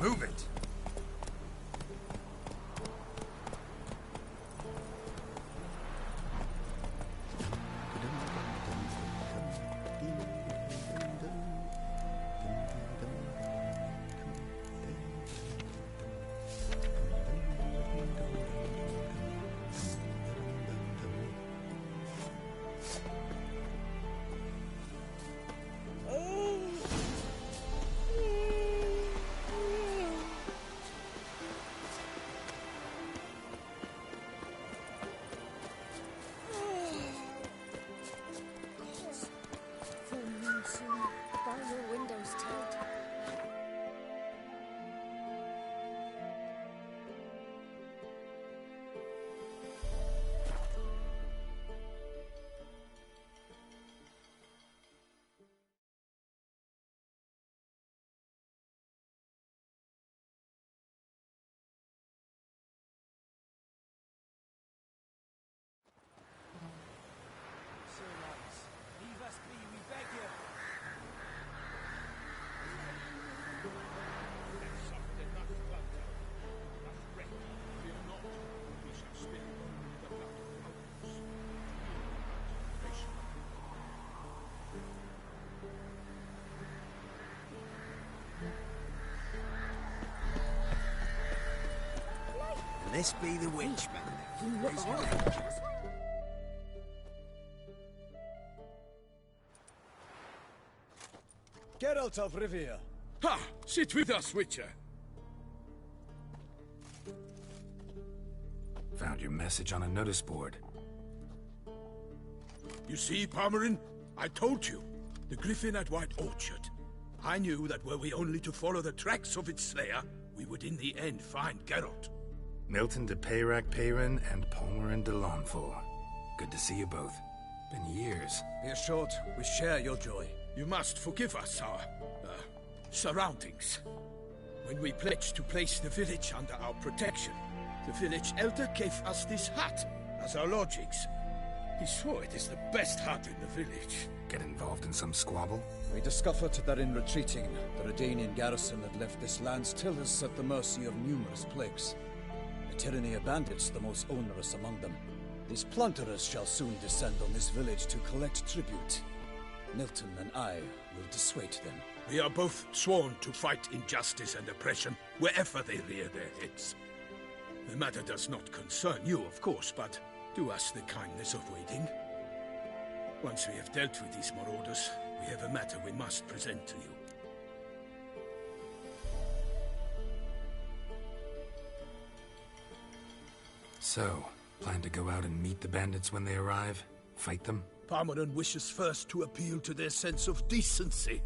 Move it! This be the Winchman. Geralt of Rivia. Ha! Sit with us, Witcher. Found your message on a notice board. You see, Palmerin? I told you. The Griffin at White Orchard. I knew that were we only to follow the tracks of its slayer, we would in the end find Geralt. Milton de Peyrac Peyrin and Palmerin de Lawnfall. Good to see you both. Been years. Be assured, we share your joy. You must forgive us our, surroundings. When we pledged to place the village under our protection, the village elder gave us this hut as our lodgings. He swore it is the best hut in the village. Get involved in some squabble? We discovered that in retreating, the Redanian garrison had left this land tillers at the mercy of numerous plagues. The tyranny of bandits the most onerous among them. These plunderers shall soon descend on this village to collect tribute. Milton and I will dissuade them. We are both sworn to fight injustice and oppression wherever they rear their heads. The matter does not concern you, of course, but do us the kindness of waiting. Once we have dealt with these marauders, we have a matter we must present to you. So, plan to go out and meet the bandits when they arrive? Fight them? Palmerin wishes first to appeal to their sense of decency.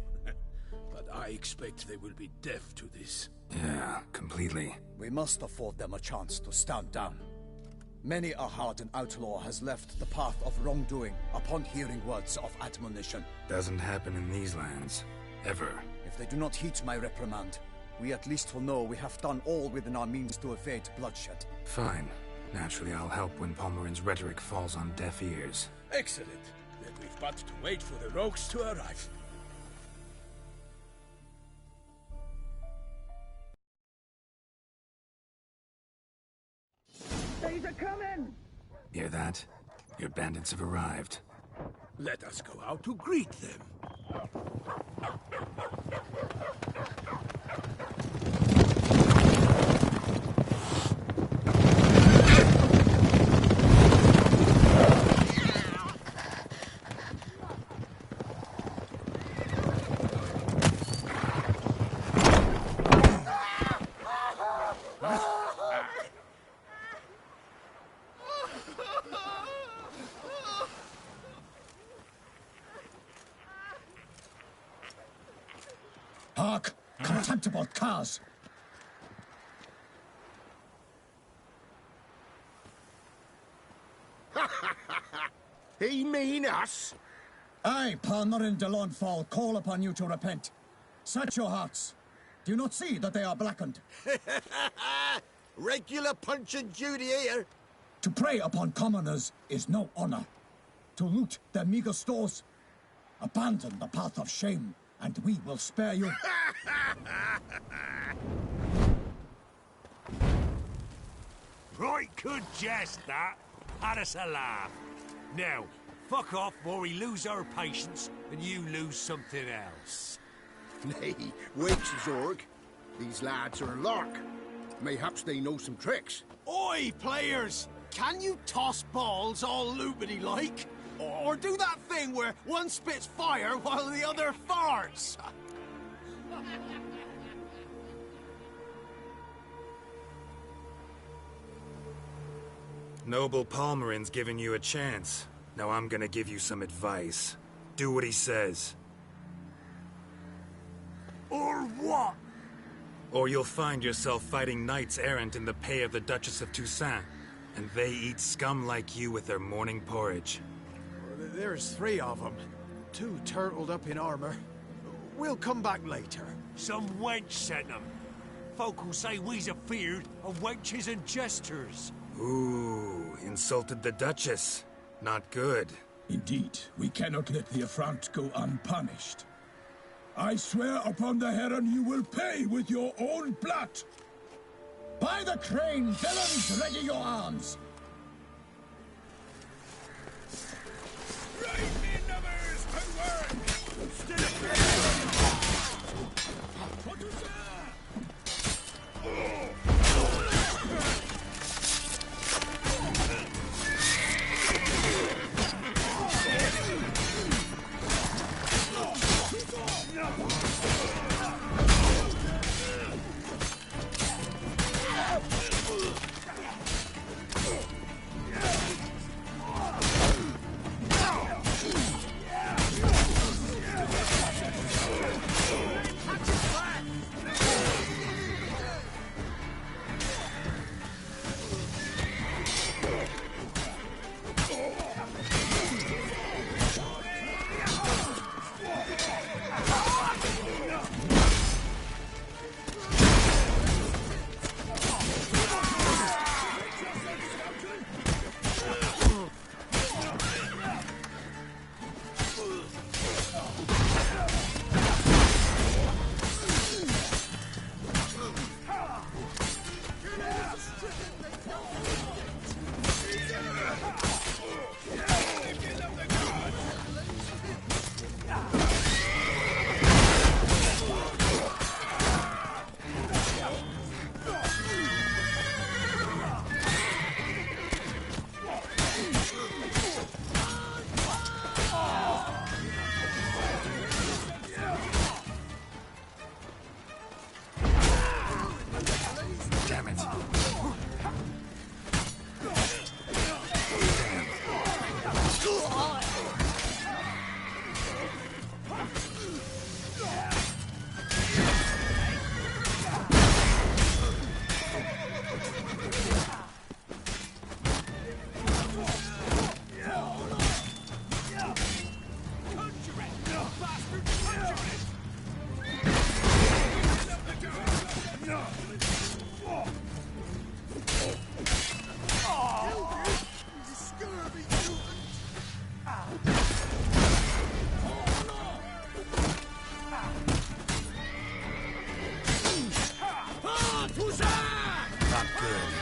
But I expect they will be deaf to this. Yeah, completely. We must afford them a chance to stand down. Many a hardened outlaw has left the path of wrongdoing upon hearing words of admonition. Doesn't happen in these lands. Ever. If they do not heed my reprimand, we at least will know we have done all within our means to evade bloodshed. Fine. Naturally, I'll help when Palmerin's rhetoric falls on deaf ears. Excellent. Then we've but to wait for the rogues to arrive. They's a coming! Hear that? Your bandits have arrived. Let us go out to greet them. Hark! Contemptible curs! He mean us? I, Palmerin de Lawnfall, call upon you to repent. Set your hearts. Do you not see that they are blackened? Regular punch and Judy here. To prey upon commoners is no honor. To loot their meager stores, abandon the path of shame, and we will spare you. Right good jest, that. Had us a laugh. Now, fuck off or we lose our patience and you lose something else. Nay, wait, Zorg. These lads are a lark. Mayhaps they know some tricks. Oi, players! Can you toss balls all loopity-like? Or do that thing where one spits fire while the other farts? Noble Palmerin's giving you a chance. Now I'm gonna give you some advice. Do what he says. Or what? Or you'll find yourself fighting knights errant in the pay of the Duchess of Toussaint. And they eat scum like you with their morning porridge. There's 3 of them. 2 turtled up in armor. We'll come back later. Some wench sent them. Folk will say we's afeard of wenches and jesters. Ooh, insulted the Duchess. Not good. Indeed, we cannot let the affront go unpunished. I swear upon the Heron you will pay with your own blood! By the crane, villains, ready your arms! Right, me numbers, to work! not good.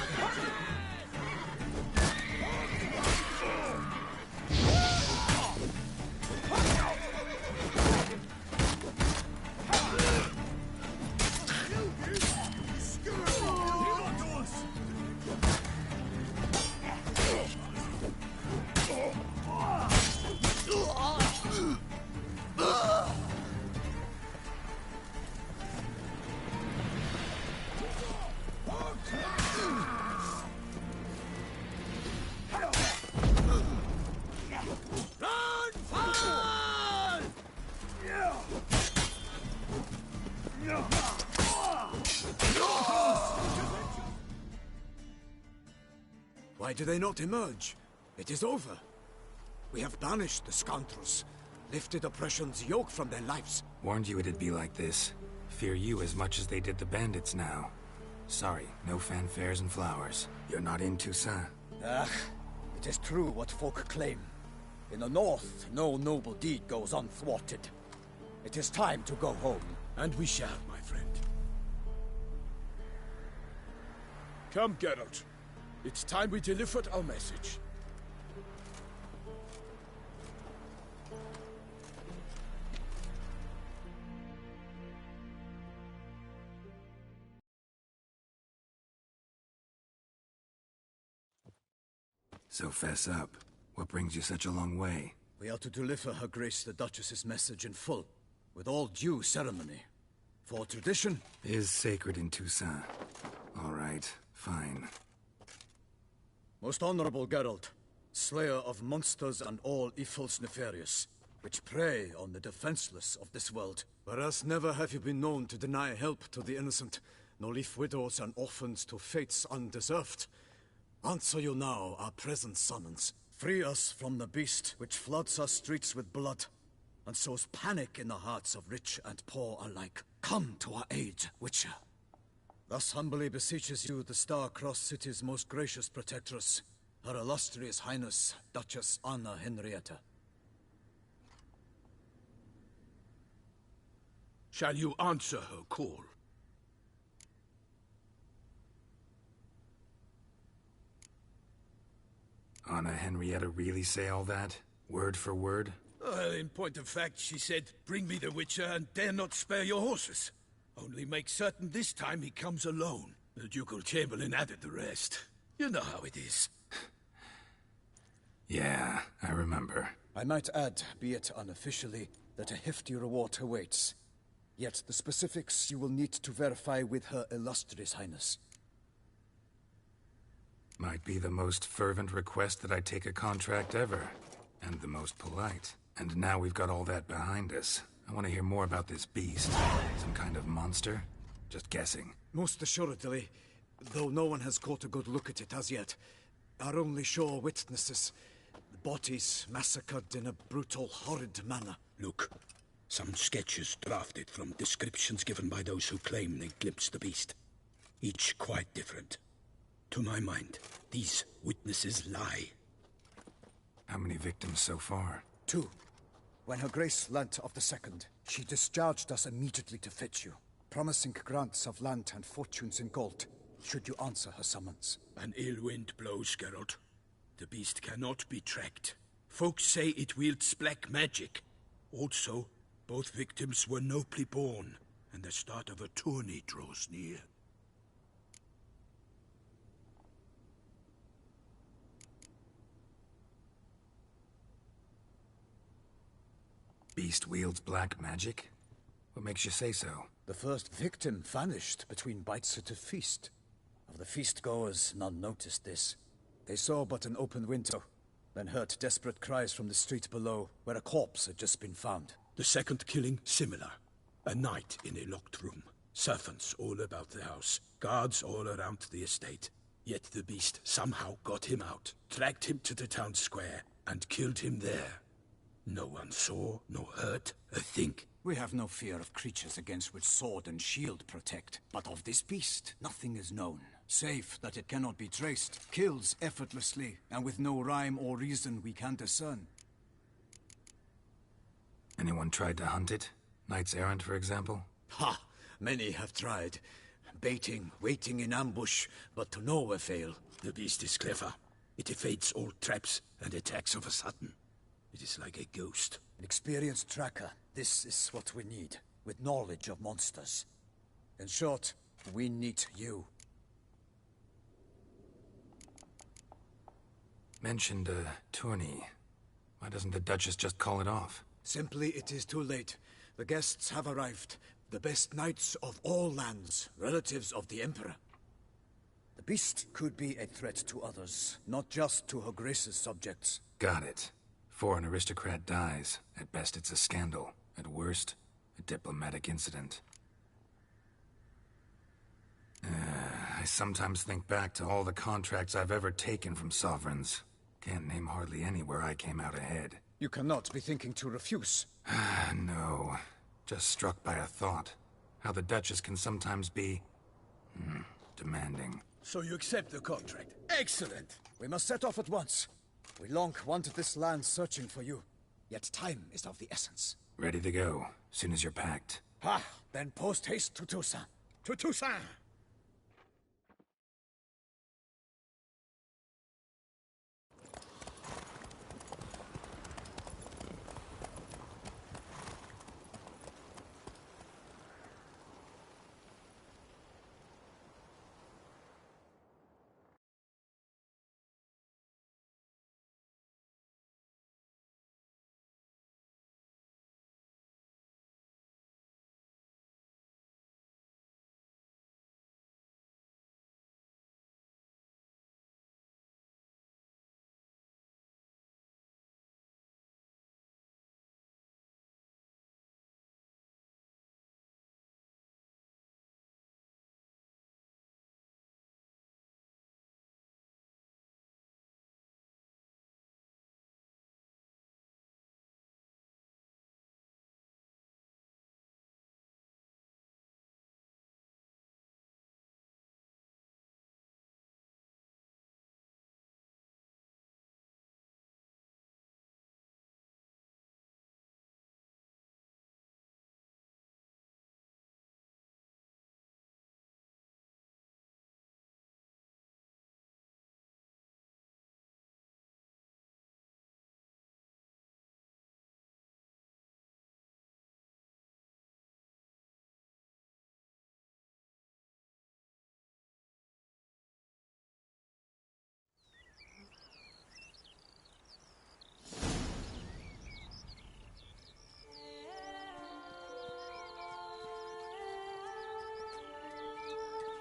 Why do they not emerge? It is over. We have banished the scoundrels, lifted oppression's yoke from their lives. Warned you it'd be like this. Fear you as much as they did the bandits now. Sorry, no fanfares and flowers. You're not in Toussaint. Ah, it is true what folk claim. In the north, no noble deed goes unthwarted. It is time to go home. And we shall, my friend. Come, Geralt. It's time we delivered our message. So fess up. What brings you such a long way? We are to deliver Her Grace the Duchess's message in full, with all due ceremony. For tradition is sacred in Toussaint. All right, fine. Most honorable Geralt, slayer of monsters and all evils nefarious, which prey on the defenseless of this world. Whereas never have you been known to deny help to the innocent, nor leave widows and orphans to fates undeserved. Answer you now our present summons. Free us from the beast which floods our streets with blood, and sows panic in the hearts of rich and poor alike. Come to our aid, Witcher. Thus humbly beseeches you the Star-Crossed City's most gracious protectress, Her Illustrious Highness, Duchess Anna Henrietta. Shall you answer her call? Anna Henrietta really say all that? Word for word? Well, in point of fact, she said, "Bring me the Witcher and dare not spare your horses. Only make certain this time he comes alone." The Ducal Chamberlain added the rest. You know how it is. Yeah, I remember. I might add, be it unofficially, that a hefty reward awaits. Yet the specifics you will need to verify with Her Illustrious Highness. Might be the most fervent request that I take a contract ever. And the most polite. And now we've got all that behind us. I want to hear more about this beast. Some kind of monster? Just guessing. Most assuredly, though no one has caught a good look at it as yet. Our only sure witnesses. The bodies massacred in a brutal, horrid manner. Look, some sketches drafted from descriptions given by those who claim they glimpsed the beast. Each quite different. To my mind, these witnesses lie. How many victims so far? 2. When Her Grace learnt of the second, she discharged us immediately to fetch you, promising grants of land and fortunes in gold, should you answer her summons. An ill wind blows, Geralt. The beast cannot be tracked. Folks say it wields black magic. Also, both victims were nobly born, and the start of a tourney draws near. Beast wields black magic? What makes you say so? The first victim vanished between bites at a feast. Of the feast-goers, none noticed this. They saw but an open window, then heard desperate cries from the street below, where a corpse had just been found. The second killing, similar. A night in a locked room. Servants all about the house. Guards all around the estate. Yet the beast somehow got him out, dragged him to the town square, and killed him there. No one saw, nor heard a thing. We have no fear of creatures against which sword and shield protect. But of this beast, nothing is known. Save that it cannot be traced, kills effortlessly, and with no rhyme or reason we can discern. Anyone tried to hunt it? Knights errant, for example? Ha! Many have tried. baiting, waiting in ambush, but to no avail. The beast is clever. It evades all traps and attacks of a sudden. It is like a ghost. An experienced tracker. This is what we need, with knowledge of monsters. In short, we need you. Mentioned a tourney. Why doesn't the Duchess just call it off? Simply, it is too late. The guests have arrived. The best knights of all lands, relatives of the Emperor. The beast could be a threat to others, not just to Her Grace's subjects. Got it. Before an aristocrat dies, at best it's a scandal. At worst, a diplomatic incident. I sometimes think back to all the contracts I've ever taken from sovereigns. Can't name hardly any where I came out ahead. You cannot be thinking to refuse. No. Just struck by a thought. How the Duchess can sometimes be... demanding. So you accept the contract. Excellent! We must set off at once. We long wanted this land searching for you. Yet time is of the essence. Ready to go, soon as you're packed. Then post haste to Toussaint. To Toussaint!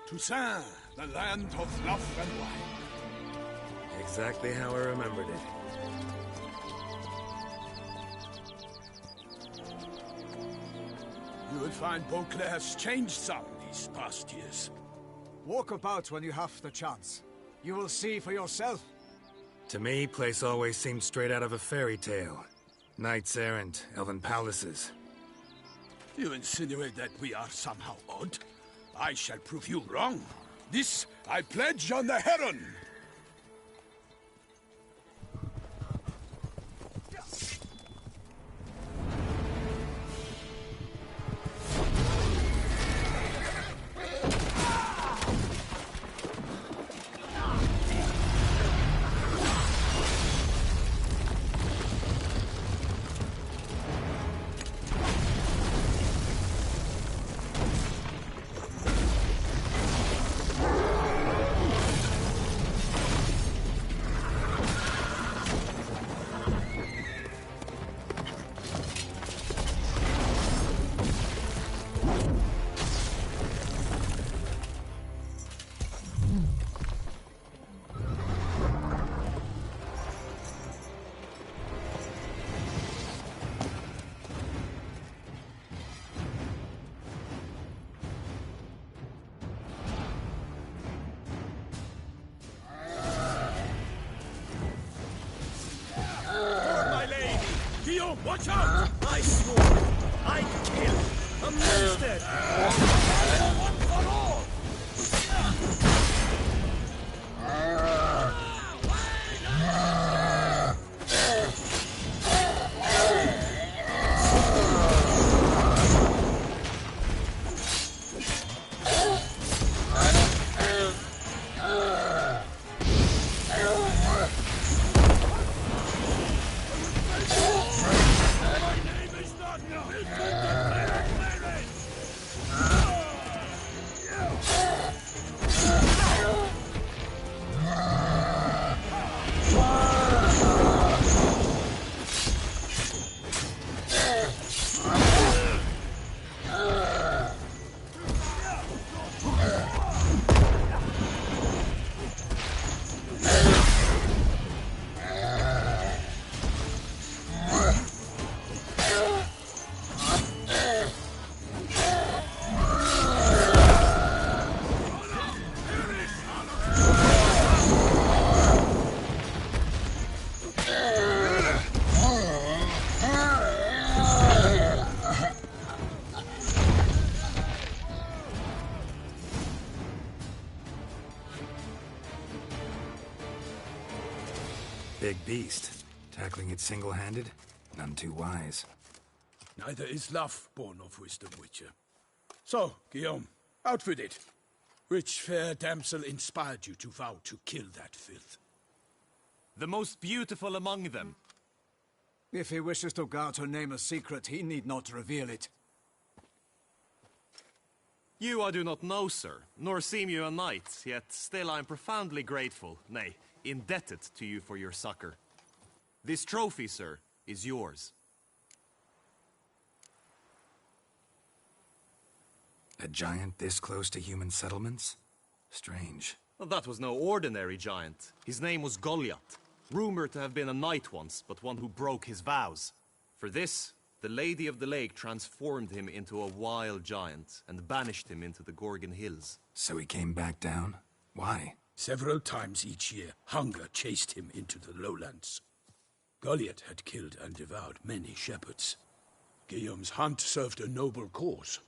Toussaint, the land of love and wine. Exactly how I remembered it. You will find Beauclair's changed some these past years. Walk about when you have the chance. You will see for yourself. To me, place always seemed straight out of a fairy tale. Knights errant, elven palaces. You insinuate that we are somehow odd? I shall prove you wrong. This I pledge on the Heron! Watch out! I swore I'd kill a monster! One for all! big beast. Tackling it single-handed? None too wise. Neither is love born of wisdom, Witcher. So, Guillaume, out with it. Which fair damsel inspired you to vow to kill that filth? The most beautiful among them. If he wishes to guard her name a secret, he need not reveal it. You I do not know, sir, nor seem you a knight, yet still I am profoundly grateful, nay, indebted to you for your succor. This trophy, sir, is yours. A giant this close to human settlements? Strange. Well, that was no ordinary giant. His name was Goliath, rumored to have been a knight once, but one who broke his vows. For this, the Lady of the Lake transformed him into a wild giant and banished him into the Gorgon Hills. So he came back down? Why? Several times each year, hunger chased him into the lowlands. Goliath had killed and devoured many shepherds. Guillaume's hunt served a noble cause.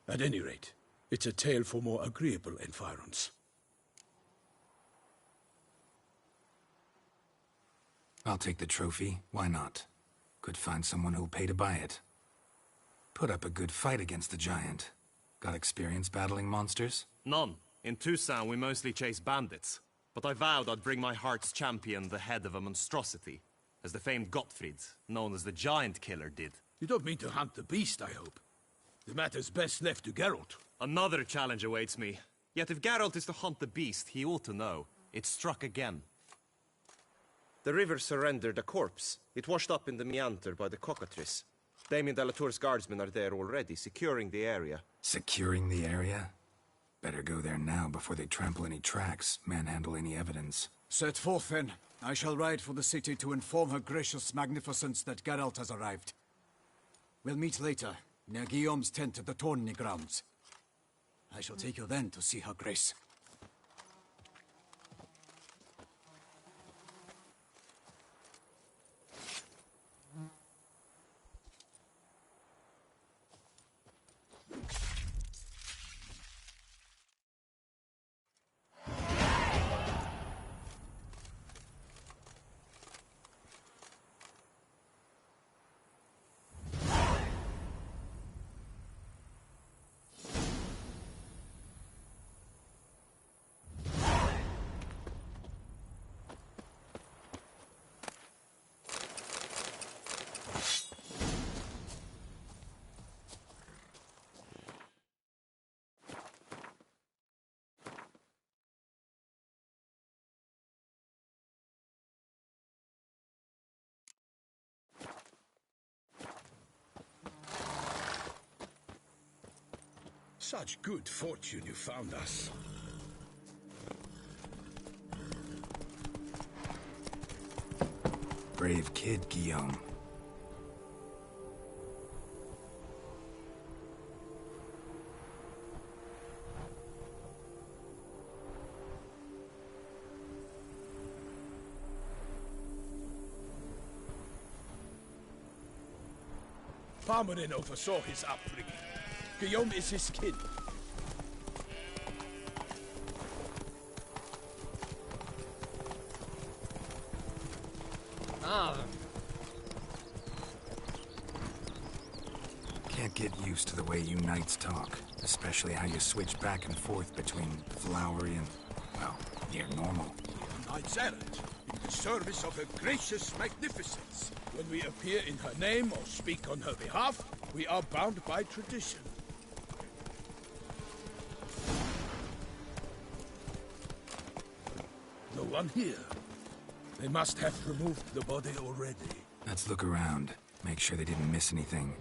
At any rate, it's a tale for more agreeable environs. I'll take the trophy. Why not? Could find someone who'll pay to buy it. Put up a good fight against the giant. Got experience battling monsters? None. In Toussaint we mostly chase bandits. But I vowed I'd bring my heart's champion the head of a monstrosity, as the famed Gottfried, known as the Giant Killer, did. You don't mean to hunt the beast, I hope. The matter's best left to Geralt. Another challenge awaits me. Yet if Geralt is to hunt the beast, he ought to know. It struck again. The river surrendered a corpse. It washed up in the meander by the cockatrice. Damien de la Tour's guardsmen are there already, securing the area. Securing the area? Better go there now before they trample any tracks, manhandle any evidence. Set forth, then. I shall ride for the city to inform her gracious magnificence that Geralt has arrived. We'll meet later, near Guillaume's tent at the tourney grounds. I shall take you then to see her grace. Such good fortune you found us. Brave kid, Guillaume. Parmanin oversaw his upbringing. Guillaume is his kin. Can't get used to the way you knights talk, especially how you switch back and forth between flowery and, well, near normal. Knights errant, in the service of her gracious magnificence. When we appear in her name or speak on her behalf, we are bound by tradition. No one here. They must have removed the body already. Let's look around, make sure they didn't miss anything.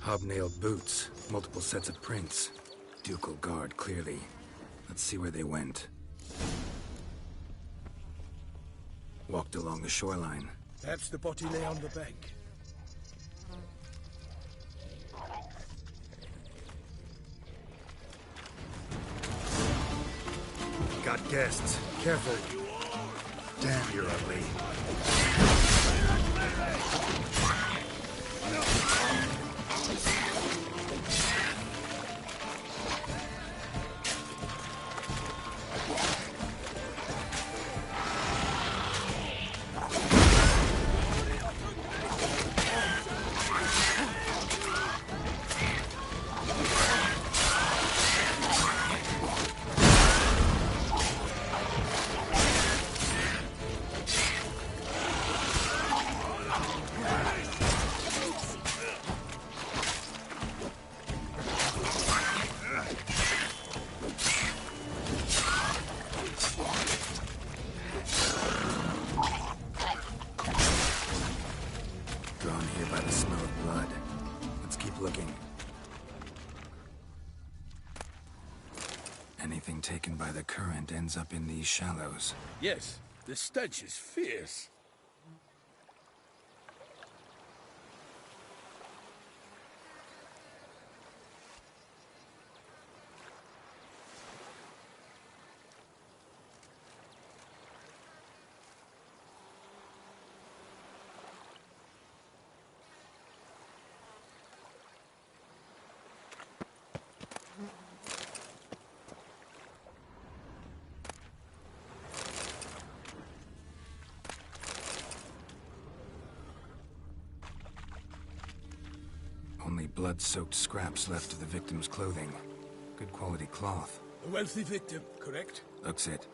Hobnailed boots, multiple sets of prints. Ducal guard, clearly. Let's see where they went. Walked along the shoreline. Perhaps the body lay on the bank. Got guests. Careful. Damn, you're ugly. Anything taken by the current ends up in these shallows. Yes, the stench is fierce. Only blood-soaked scraps left of the victim's clothing. Good quality cloth. A wealthy victim, correct? Looks it.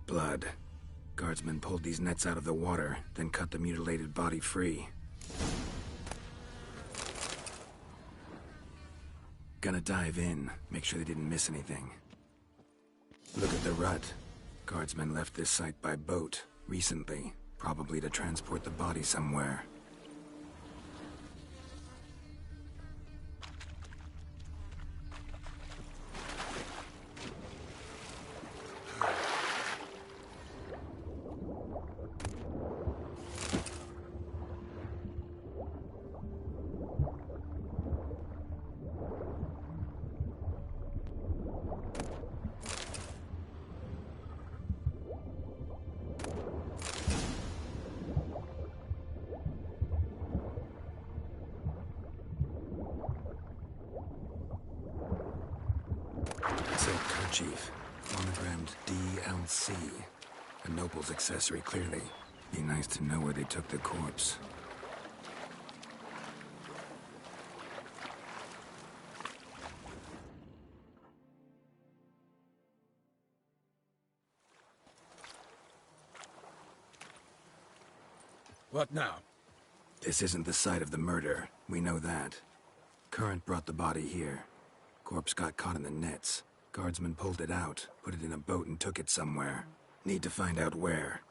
Blood. Guardsmen pulled these nets out of the water, then cut the mutilated body free. Gonna dive in, make sure they didn't miss anything. Look at the rut. Guardsmen left this site by boat, recently, probably to transport the body somewhere. Silk kerchief, monogrammed DLC. A noble's accessory, clearly. Be nice to know where they took the corpse. What now? This isn't the site of the murder. We know that. Current brought the body here. Corpse got caught in the nets. Guardsmen pulled it out, put it in a boat and took it somewhere. Need to find out where.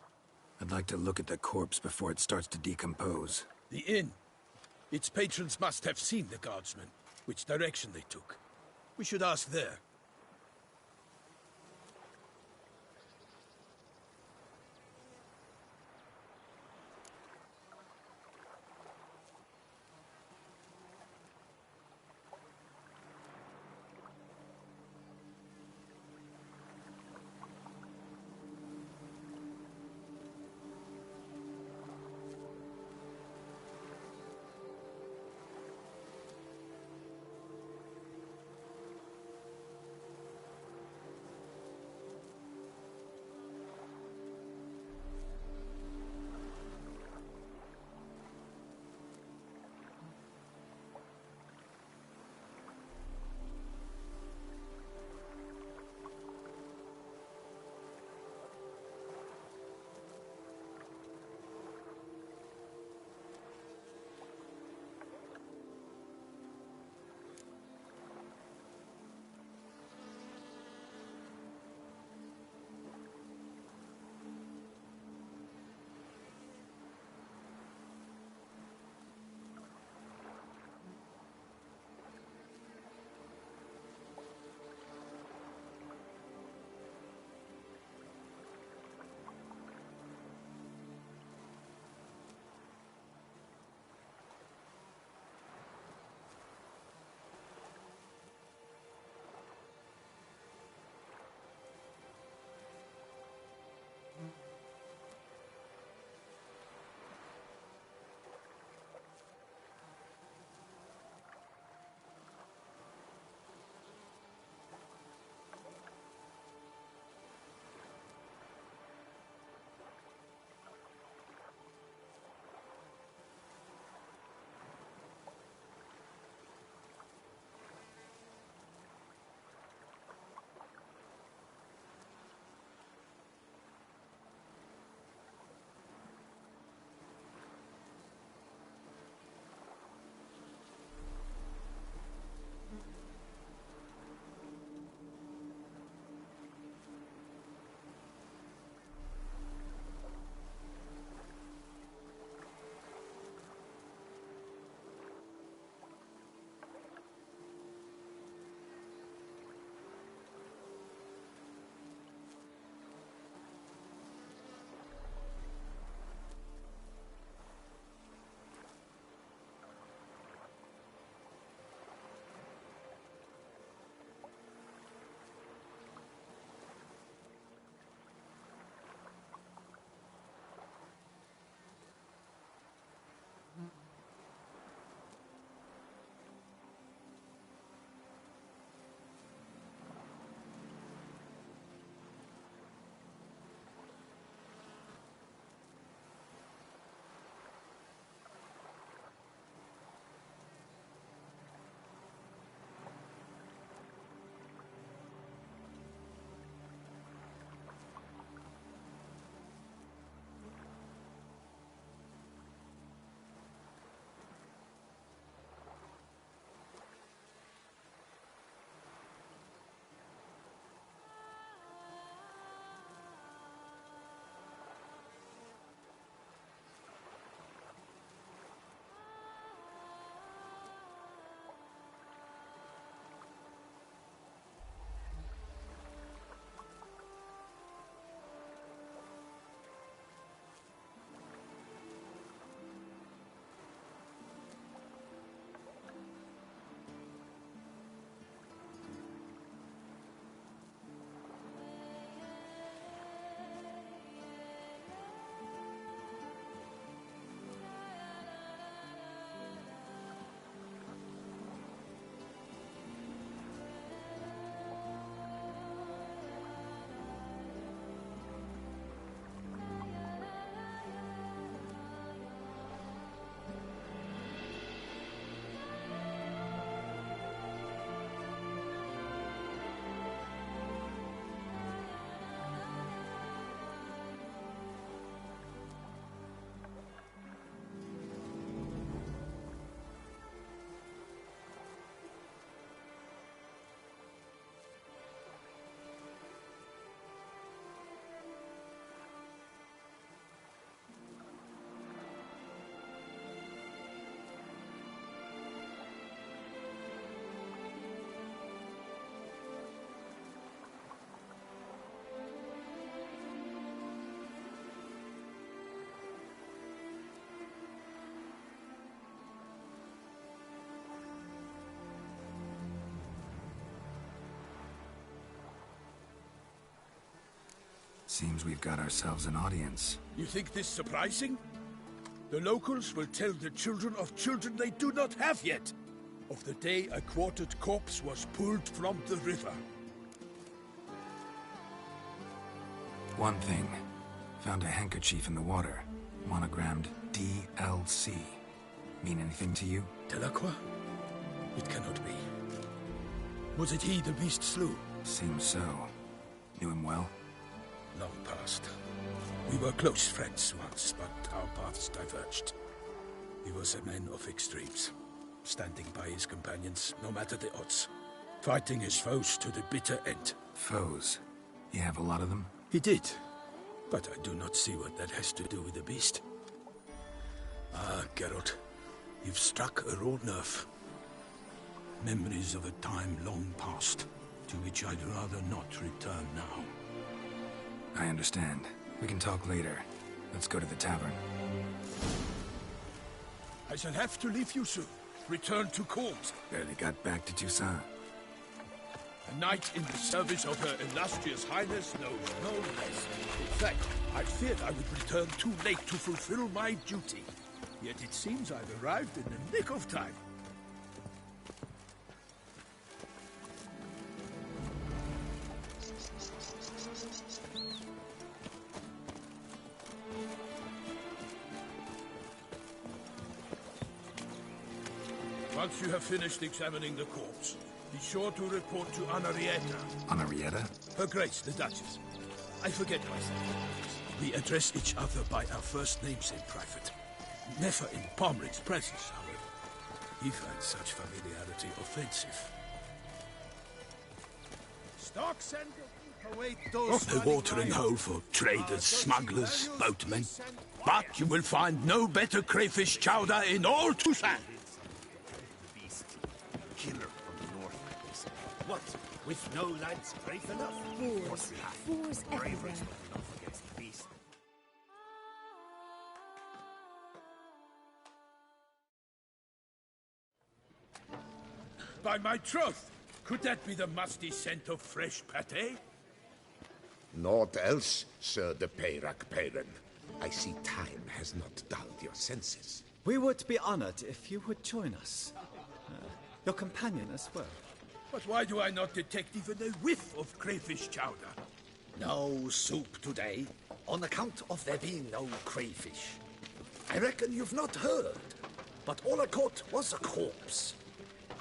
I'd like to look at the corpse before it starts to decompose. The inn. Its patrons must have seen the guardsmen, which direction they took. We should ask there. Seems we've got ourselves an audience. You think this surprising? The locals will tell the children of children they do not have yet, of the day a quartered corpse was pulled from the river. One thing. Found a handkerchief in the water. Monogrammed DLC. Mean anything to you? Delacroix? It cannot be. Was it he the beast slew? Seems so. Knew him well? Long past. We were close friends once, but our paths diverged. He was a man of extremes, standing by his companions, no matter the odds. Fighting his foes to the bitter end. Foes? You have a lot of them? He did. But I do not see what that has to do with the beast. Ah, Geralt. You've struck a raw nerve. Memories of a time long past, to which I'd rather not return now. I understand. We can talk later. Let's go to the tavern. I shall have to leave you soon. Return to court. Barely got back to Toussaint. A knight in the service of Her Illustrious Highness knows no less. In fact, I feared I would return too late to fulfill my duty. Yet it seems I've arrived in the nick of time. Once you have finished examining the corpse, be sure to report to Anarietta. Anarietta? Her Grace, the Duchess. I forget myself. We address each other by our first names in private. Never in Pomrick's presence, however. He finds such familiarity offensive. Stocks and await those A watering hole for traders, smugglers, boatmen. But you will find no better crayfish chowder in all Toussaint. Killer from the north. What? With no lads brave enough? Fours everywhere. Enough against the beast. By my troth, could that be the musty scent of fresh pâté? Naught else, Sir de Peyrac-Peyran. I see time has not dulled your senses. We would be honored if you would join us. Your companion as well. But why do I not detect even a whiff of crayfish chowder? No soup today, on account of there being no crayfish. I reckon you've not heard, but all I caught was a corpse.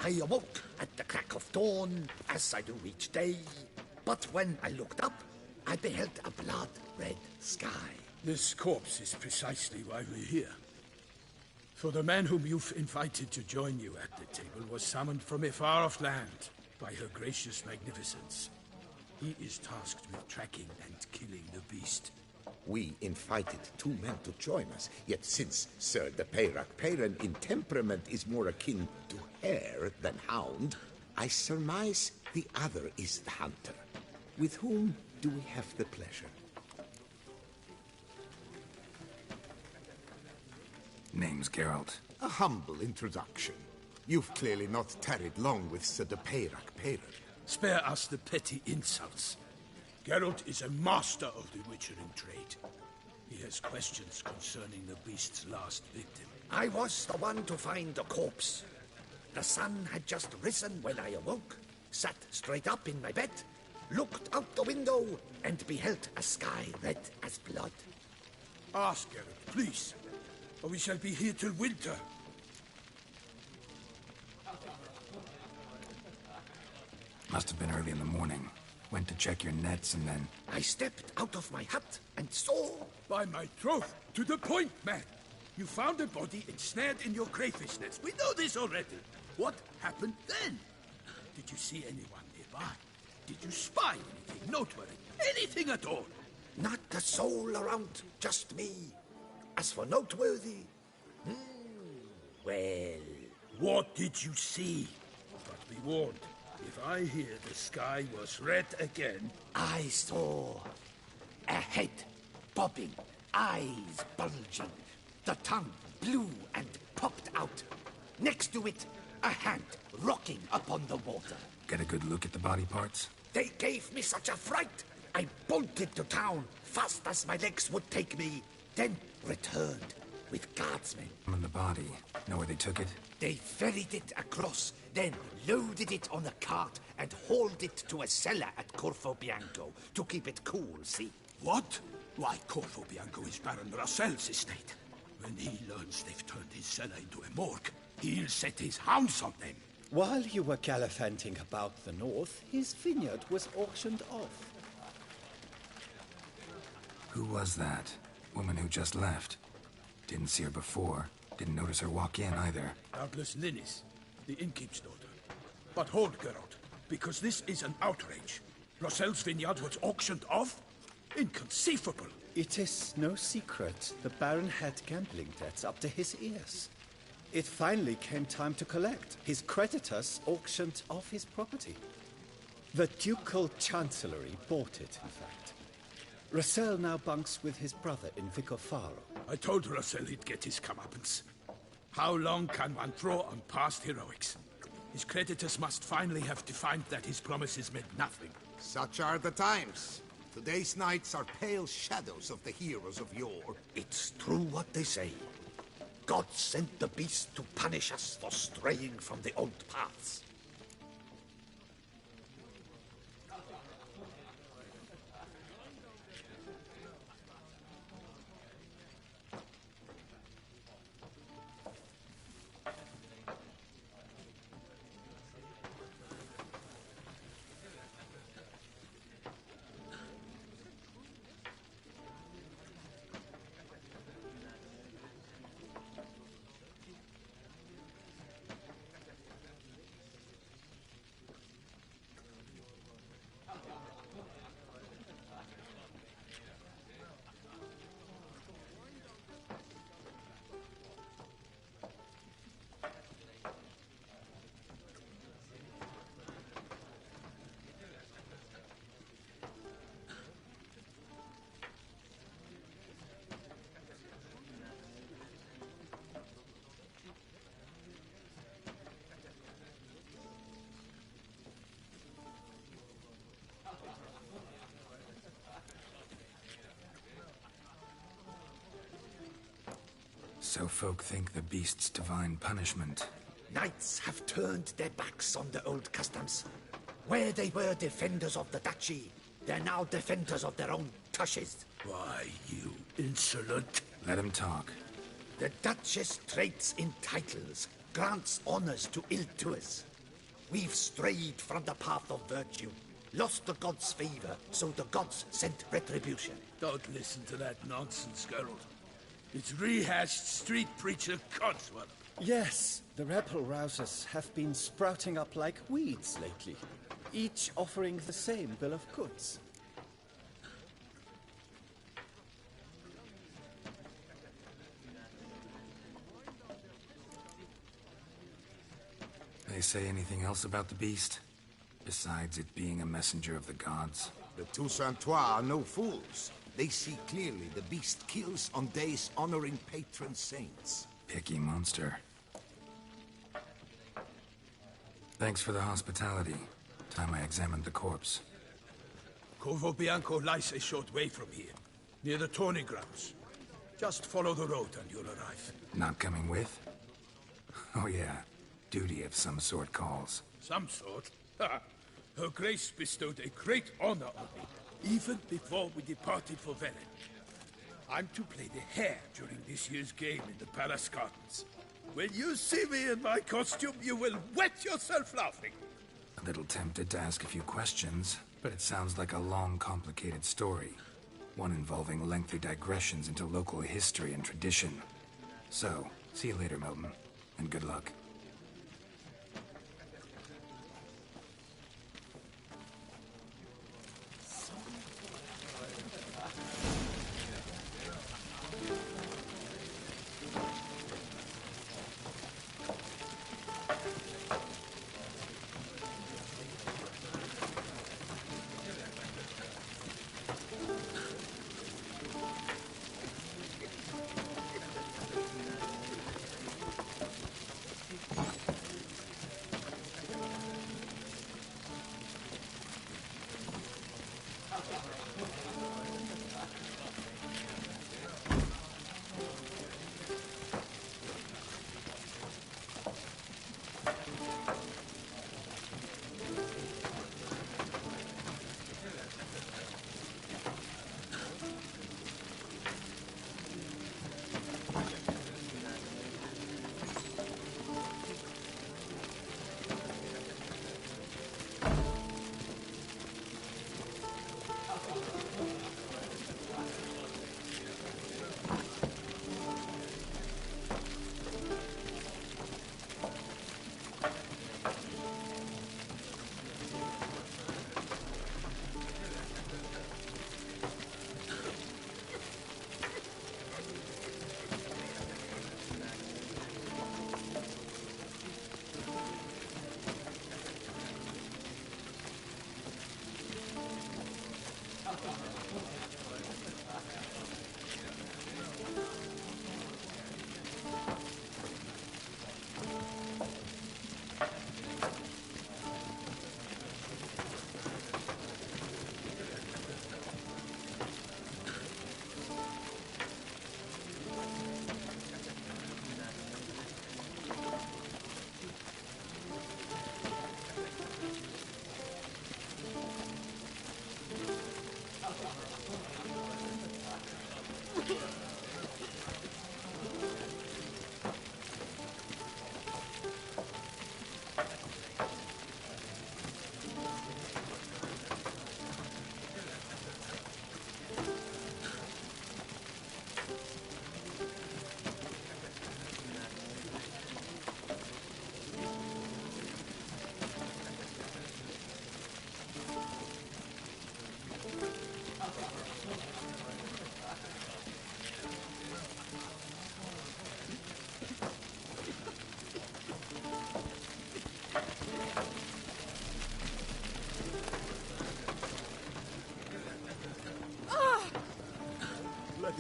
I awoke at the crack of dawn, as I do each day, but when I looked up, I beheld a blood-red sky. This corpse is precisely why we're here. For the man whom you've invited to join you at the table was summoned from a far-off land by her gracious magnificence. He is tasked with tracking and killing the beast. We invited two men to join us, yet since Sir de Peyrac-Peyran in temperament is more akin to hare than hound, I surmise the other is the hunter. With whom do we have the pleasure? Name's Geralt. A humble introduction. You've clearly not tarried long with Sir de Peyrac-Peyran. Spare us the petty insults. Geralt is a master of the witchering trade. He has questions concerning the beast's last victim. I was the one to find the corpse. The sun had just risen when I awoke, sat straight up in my bed, looked out the window, and beheld a sky red as blood. Ask Geralt, please, or we shall be here till winter. Must have been early in the morning. Went to check your nets and then... I stepped out of my hut and saw... By my troth, to the point, man. You found a body ensnared in your crayfish nest. We know this already. What happened then? Did you see anyone nearby? Did you spy anything noteworthy? Anything at all? Not a soul around, just me. As for noteworthy... well... What did you see? But be warned. If I hear the sky was red again... I saw a head bobbing, eyes bulging, the tongue blue and popped out. Next to it, a hand rocking upon the water. Get a good look at the body parts? They gave me such a fright, I bolted to town fast as my legs would take me, then returned with guardsmen. And the body. Know where they took it? They ferried it across, then loaded it on a cart and hauled it to a cellar at Corvo Bianco to keep it cool, see? What? Why, Corvo Bianco is Baron Russell's estate. When he learns they've turned his cellar into a morgue, he'll set his hounds on them. While you were gallivanting about the north, his vineyard was auctioned off. Who was that? Woman who just left. Didn't see her before. Didn't notice her walk in either. Doubtless Linnis, the innkeep's daughter. But hold, Geralt, because this is an outrage. Russell's vineyard was auctioned off? Inconceivable! It is no secret the Baron had gambling debts up to his ears. It finally came time to collect. His creditors auctioned off his property. The Ducal Chancellery bought it, in fact. Russell now bunks with his brother in Vicofaro. I told Russell he'd get his comeuppance. How long can one draw on past heroics? His creditors must finally have defined that his promises meant nothing. Such are the times. Today's knights are pale shadows of the heroes of yore. It's true what they say. God sent the beast to punish us for straying from the old paths. So folk think the beast's divine punishment. Knights have turned their backs on the old customs. Where they were defenders of the duchy, they're now defenders of their own tushes. Why, you insolent... Let him talk. The Duchess trades in titles, grants honors to ill-doers. We've strayed from the path of virtue, lost the gods' favor, so the gods sent retribution. Don't listen to that nonsense, Geralt. It's rehashed street preacher codswallop. Yes, the rebel rousers have been sprouting up like weeds lately, each offering the same bill of goods. They say anything else about the beast? Besides it being a messenger of the gods? The Toussaintois are no fools. They see clearly the beast kills on days honoring patron saints. Picky monster. Thanks for the hospitality. Time I examined the corpse. Corvo Bianco lies a short way from here, near the tourney grounds. Just follow the road and you'll arrive. Not coming with? Oh yeah, duty of some sort calls. Some sort? Ha! Her Grace bestowed a great honor on me, even before we departed for Velen. I'm to play the hare during this year's game in the palace gardens. When you see me in my costume, you will wet yourself laughing. A little tempted to ask a few questions, but it sounds like a long, complicated story. One involving lengthy digressions into local history and tradition. So, see you later, Milton, and good luck.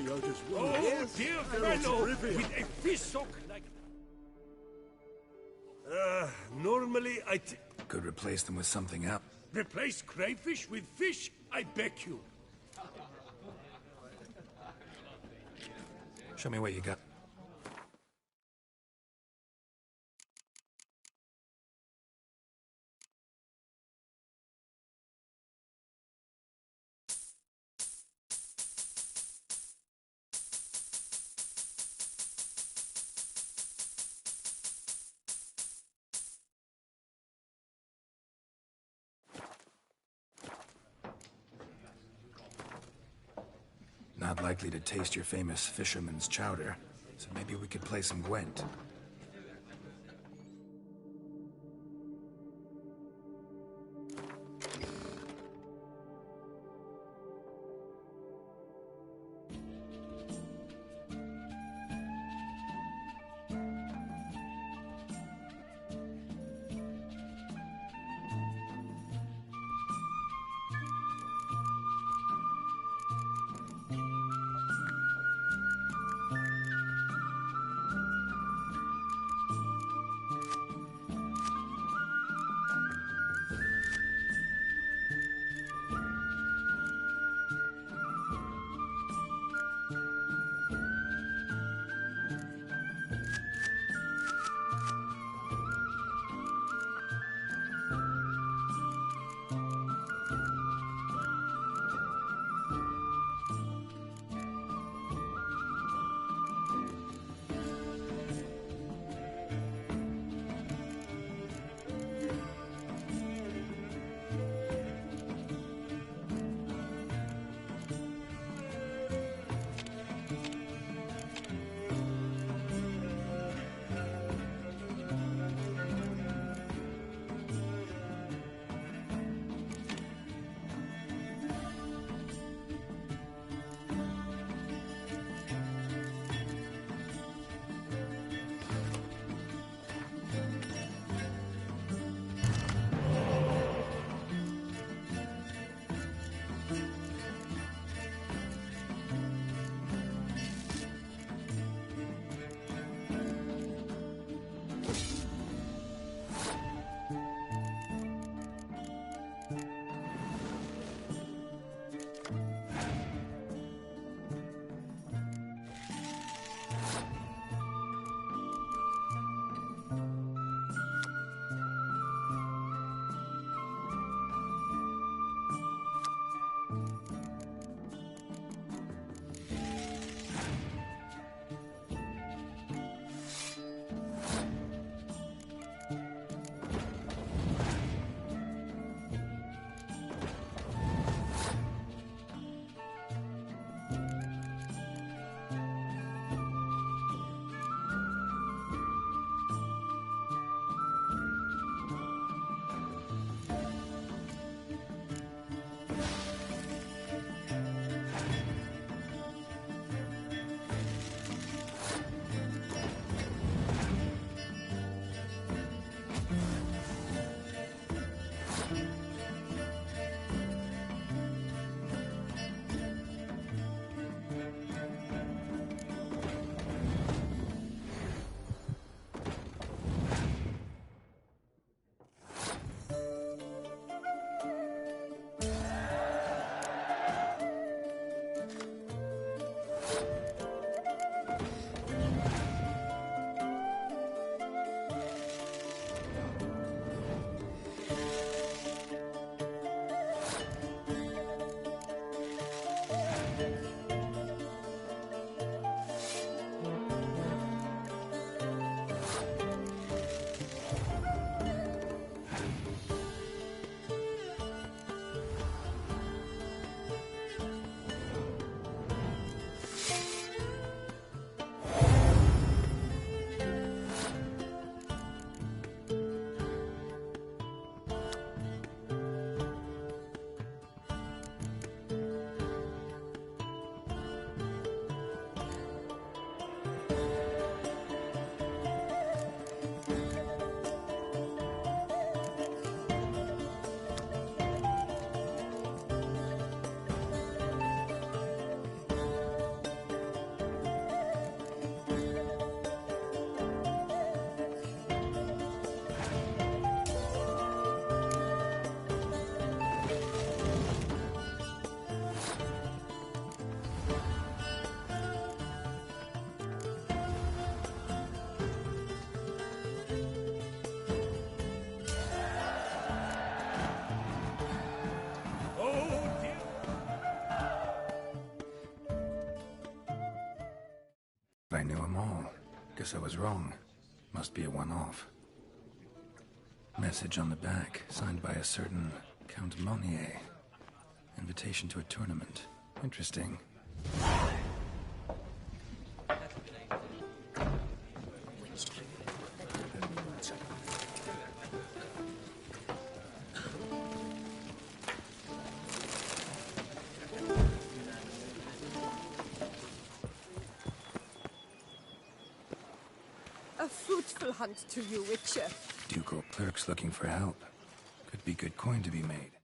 the others will. Oh, Yes, dear they're fellow, trivial. with a fishhook like... normally Could replace them with something else. replace crayfish with fish, I beg you. Show me what you got. Not likely to taste your famous fisherman's chowder, so maybe we could play some Gwent. knew them all. Guess I was wrong. Must be a one-off. Message on the back, signed by a certain Count Monnier. Invitation to a tournament. Interesting. A fruitful hunt to you, Witcher. Ducal clerks looking for help. Could be good coin to be made.